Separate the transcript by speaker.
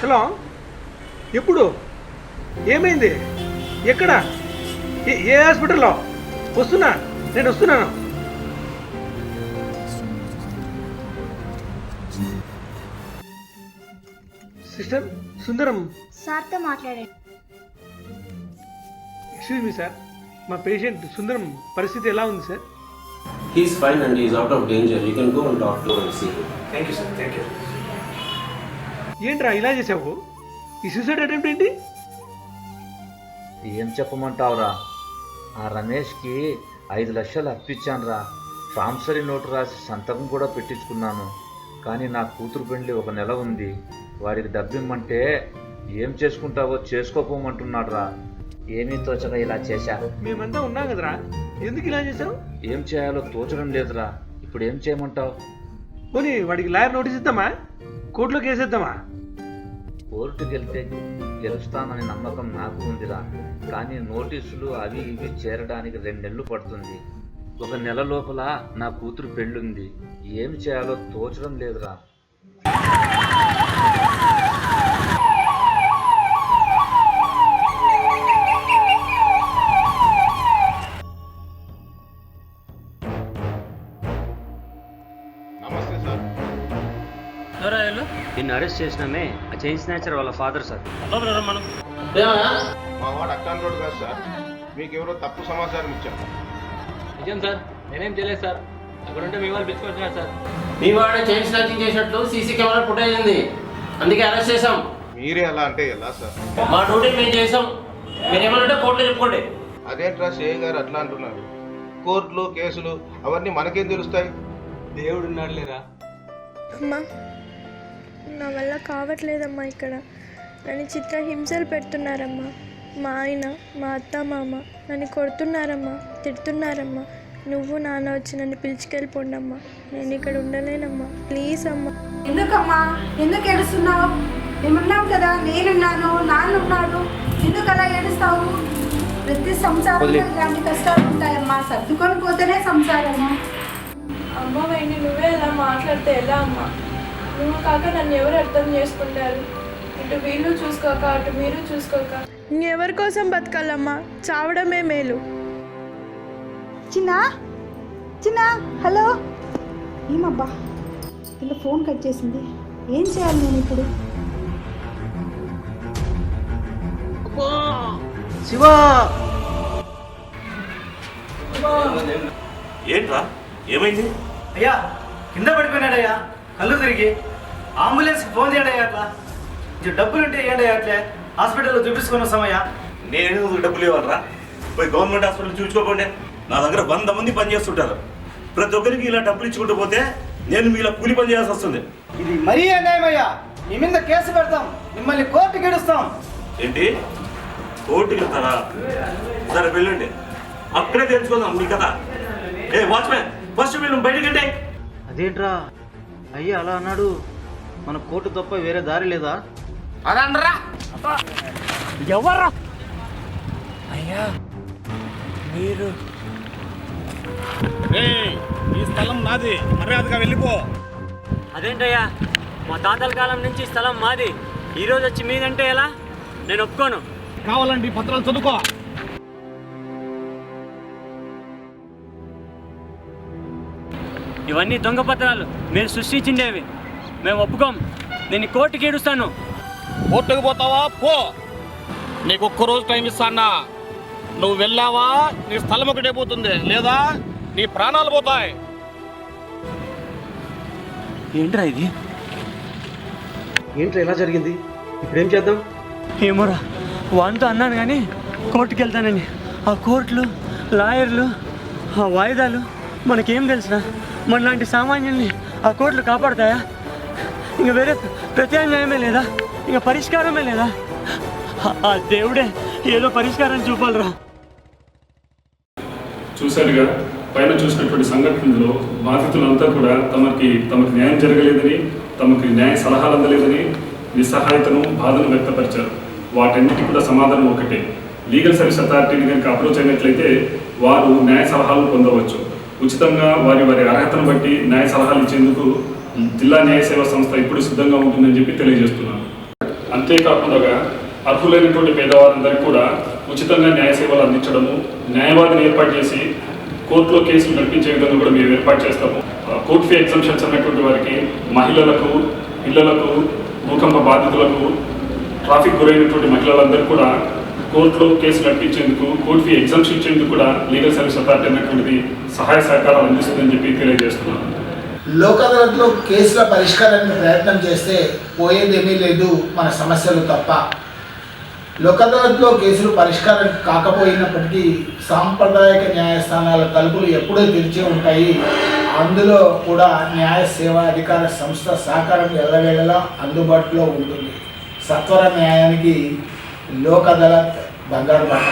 Speaker 1: Hello, ఎప్పుడు? ఏమైంది? ఎక్కడ? ఏ హాస్పిటల్లో? నేను వస్తున్నాను. సిస్టర్ సుందరం
Speaker 2: సార్తో మాట్లాడండి.
Speaker 1: ఎక్స్క్యూజ్ మీ సార్, మా పేషెంట్ సుందరం పరిస్థితి ఎలా ఉంది sir?
Speaker 3: He is fine and he is out of danger. You can go and talk to him and see him.
Speaker 1: Thank you sir, thank you. ఏంట్రా ఇలా చేసావు? ఈ సూసైడ్ అటెంప్ట్ ఏంటి?
Speaker 4: ఏం చెప్పమంటావురా, ఆ రమేష్కి 5 లక్షలు అప్పిచ్చానురా. ప్రామిసరీ నోటు రాసి సంతకం కూడా పెట్టించుకున్నాను. కానీ నా కూతురు పెండ్లి 1 నెల ఉంది. వాడికి డబ్బిమ్మంటే ఏం చేసుకుంటావో చేసుకోపోమంటున్నాడు రా. ఏమీ తోచగా ఇలా చేశా.
Speaker 1: మేమంతా ఉన్నాం కదరా, ఎందుకు ఇలా చేసావు?
Speaker 4: ఏం చేయాలో తోచడం లేదురా. ఇప్పుడు ఏం చేయమంటావు?
Speaker 1: పోనీ వాడికి లాయర్ నోటీస్ ఇద్దామా? కోర్టులో కేసేద్దామా?
Speaker 4: కోర్టుకి వెళ్తే గెలుస్తానని నమ్మకం నాకు ఉందిరా. కానీ నోటీసులు అవి ఇవి చేరడానికి 2 నెలలు పడుతుంది. 1 నెల లోపల నా కూతురు పెళ్ళుంది. ఏమి చేయాలో తోచడం లేదురా. నిన్ను అరెస్ట్ చేసినామే ఆ చైన్ స్నాచర్ వాళ్ళ ఫాదర్ సార్.
Speaker 5: మా వాడు అక్కాన్ రోడ్ కాదు సార్, మీకు ఎవరో తప్పు సమాచారం ఇచ్చారు.
Speaker 6: నిజం సార్, నేనేం చేయలేదు సార్. అక్కడుంటే మీ వాళ్ళు పిలుచుకొచ్చినారు సార్.
Speaker 3: మీ వాడే చైన్ స్నాచింగ్ చేసినట్లు సీసీ కెమెరా ఫుటేజ్ ఉంది, అందుకే అరెస్ట్ చేసాం.
Speaker 5: మీరే అలా అంటే ఎలా సార్?
Speaker 3: మా డ్యూటీ మేము చేసాం. మీరేమన్నా కోర్టులో చెప్పుకోండి.
Speaker 5: అదేంట్రా సిఐ గారు అట్లా అంటున్నారు? కోర్టులు కేసులు అవన్నీ మనకేం తెలుస్తాయి?
Speaker 6: దేవుడు ఉన్నాడు లేరా.
Speaker 7: అమ్మా, నా వల్ల కావట్లేదమ్మా. ఇక్కడ నన్ను చిత్రహింసలు పెడుతున్నారమ్మా. మా ఆయన, మా అత్త, మామ నన్ను కొడుతున్నారమ్మా, తిడుతున్నారమ్మా. నువ్వు నాన్న వచ్చి నన్ను పిలుచుకెళ్ళిపోండి అమ్మా. నేను ఇక్కడ ఉండలేనమ్మా, ప్లీజ్ అమ్మా.
Speaker 8: ఎందుకమ్మా, ఎందుకు ఏడుస్తున్నావు? మేమున్నాం కదా, నేనున్నాను, నాన్న ఉన్నాడు. ఎందుకు అలా ఏడుస్తావు? ప్రతి సంసారంలో ఇలాంటి కష్టాలు ఉంటాయమ్మా. సర్దుకొని పోతేనే సంసారమ్మా.
Speaker 7: అమ్మ వైని నువ్వే అలా మాట్లాడితే ఎలా అమ్మా? నువ్వు కాక నన్ను ఎవరు అర్థం చేసుకుంటారు? ఇటు వీళ్ళు చూసుకోక అటు మీరు చూసుకోక ఇంకెవరి కోసం బతకాలమ్మా? చావడమే మేలు.
Speaker 8: చిన్న చిన్న, హలో. ఏమబ్బా ఇలా ఫోన్ కట్ చేసింది? ఏం చేయాలి నేను ఇప్పుడు?
Speaker 1: శివా,
Speaker 9: ఏంట్రా ఏమైంది?
Speaker 10: అయ్యా కింద పడిపోయినాడయ్యా, కళ్ళు తిరిగి. అంబులెన్స్కి ఫోన్ చేయండి అయ్యా. అట్లా డబ్బులుంటే ఏంటి అట్లే హాస్పిటల్లో చూపించుకున్న సమయ.
Speaker 9: నేను డబ్బులు ఇవ్వాలరా? పోయి గవర్నమెంట్ హాస్పిటల్ చూపించుకోకండి. నా దగ్గర 100 మంది పని చేస్తుంటారు. ప్రతి ఒక్కరికి ఇలా డబ్బులు ఇచ్చుకుంటూ పోతే నేను మీలా కూలి పని చేయాల్సి వస్తుంది.
Speaker 10: ఇది మరీ అన్యాయమయ్యా. మీ మీద కేసు పెడతాం, మిమ్మల్ని కోర్టుకి ఇడుస్తాం.
Speaker 9: ఏంటి కోర్టుకి వెళ్తారా? సరే వెళ్ళండి, అక్కడే తెలుసుకుందాం మీ కదా. ఏ వాచ్మెన్, ఫస్ట్ వీళ్ళు బయటకి వెళ్ళండి.
Speaker 4: అదేంట్రా అయ్యా అలా అన్నాడు? మన కోర్టు తప్ప వేరే దారి లేదా?
Speaker 3: అదండ్రా
Speaker 6: ఎవర్రా? అయ్యా మీరు.
Speaker 5: ఈ స్థలం నాది, మర్యాదగా వెళ్ళిపో.
Speaker 6: అదేంటయ్యా, మా తాతల కాలం నుంచి స్థలం మాది. ఈరోజు వచ్చి మీదంటే ఎలా? నేను ఒప్పుకోను.
Speaker 5: కావాలండి పత్రాలు చదువుకో.
Speaker 6: ఇవన్నీ దొంగ పత్రాలు, మీరు సృష్టించిండేవి. మేము ఒప్పుకోం. నేను కోర్టుకి ఏడుస్తాను.
Speaker 5: కోర్టుకు పోతావా? పో. నీకు 1 రోజు టైం ఇస్తానా? నువ్వు వెళ్ళావా నీ స్థలం ఒకటే పోతుంది, లేదా నీ ప్రాణాలు పోతాయి.
Speaker 6: ఏంట్రా ఇది?
Speaker 1: ఏంట్రా ఇలా జరిగింది? ఇప్పుడేం చేద్దాం?
Speaker 6: ఏమోరా, వాంతో అన్నాను కానీ కోర్టుకి వెళ్తానని. ఆ కోర్టులు, లాయర్లు, ఆ వాయిదాలు మనకేం తెలుసురా? మనలాంటి సామాన్యుల్ని ఆ కోర్టులు కాపాడతాయా? ఇంక వేరే ప్రత్యామ్నాయమే లేదా? ఇంక పరిష్కారమే లేదా? ఆ దేవుడే ఏదో పరిష్కారం చూపాలరా.
Speaker 11: చూశారుగా, పైన చూసినటువంటి సంఘటనలో బాధితులంతా కూడా తమకి న్యాయం జరగలేదని, తమకి న్యాయ సలహాలు అందలేదని నిస్సహాయతను, బాధను వ్యక్తపరిచారు. వాటన్నిటి కూడా సమాధానం ఒకటే. లీగల్ సర్వీస్ అథారిటీని కనుక అప్రోచ్ అయినట్లయితే వారు న్యాయ సలహాలు పొందవచ్చు. ఉచితంగా వారి అర్హతను బట్టి న్యాయ సలహాలు ఇచ్చేందుకు జిల్లా న్యాయ సేవా సంస్థ ఇప్పుడు సిద్ధంగా ఉంటుందని చెప్పి తెలియజేస్తున్నాను. అంతేకాకుండా అర్హులైనటువంటి పేదవారందరికీ కూడా ఉచితంగా న్యాయ సేవలు అందించడము, న్యాయవాదిని ఏర్పాటు చేసి కోర్టులో కేసులు నడిపించే విధంగా కూడా మేము ఏర్పాటు చేస్తాము. కోర్ట్ ఫీ ఎగ్జంప్షన్స్ అన్నటువంటి వారికి, మహిళలకు, పిల్లలకు, భూకంప బాధితులకు, ట్రాఫిక్ గురైనటువంటి మహిళలందరూ కూడా కోర్టులో కేసు నడిపించేందుకు, కోర్ట్ ఫీ ఎగ్జామ్స్ ఇచ్చేందుకు కూడా లీగల్ సర్వీస్ అథారిటీ అన్నటువంటిది సహాయ సహకారాలు అందిస్తుందని చెప్పి తెలియజేస్తున్నాను.
Speaker 2: లోక్ అదాలత్లో కేసుల పరిష్కారానికి ప్రయత్నం చేస్తే పోయేదేమీ లేదు మన సమస్యలు తప్ప. లోక్ అదాలత్లో కేసులు పరిష్కారం కాకపోయినప్పటికీ సాంప్రదాయక న్యాయస్థానాల తలుపులు ఎప్పుడూ తెరిచే ఉంటాయి. అందులో కూడా న్యాయ సేవా అధికార సంస్థ సహకారం ఎల్లవేళలా అందుబాటులో ఉంటుంది. సత్వర న్యాయానికి లోక్ అదాలత్ బంగారు బాట.